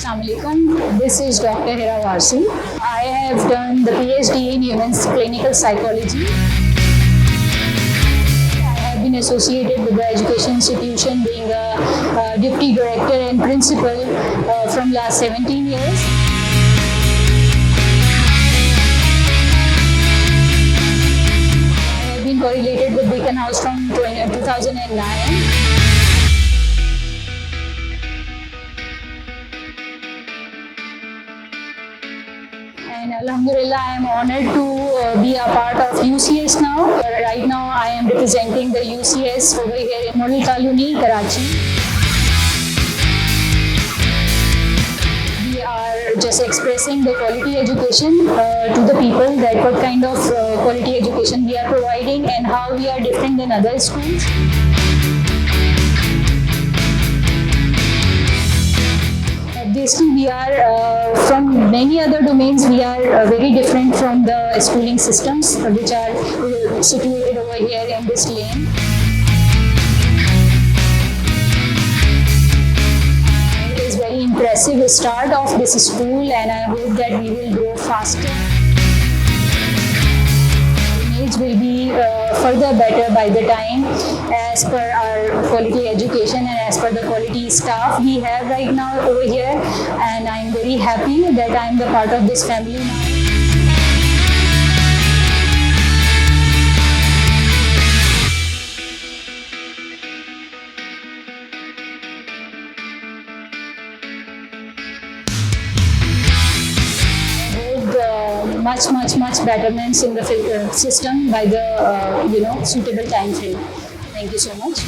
Assalamualaikum. This is Dr. Hira Varsi. I have done the PhD in Human Clinical Psychology. I have been associated with the education institution being a deputy director and principal from last 17 years. I have been correlated with Beacon House from 2009. And Alhamdulillah, I am honored to be a part of UCS now. Right now, I am representing the UCS over here in Model Colony, Karachi. We are just expressing the quality education to the people, that what kind of quality education we are providing and how we are different than other schools. Obviously, we are from many other domains. We are very different from the schooling systems which are situated over here in this lane. It is very impressive start of this school, and I hope that we will grow faster. Image will be further better by the time, as per our quality education and as per the quality staff we have right now over here, and I'm very happy that I'm the part of this family now. Much betterments in the system by the suitable time frame. Thank you so much.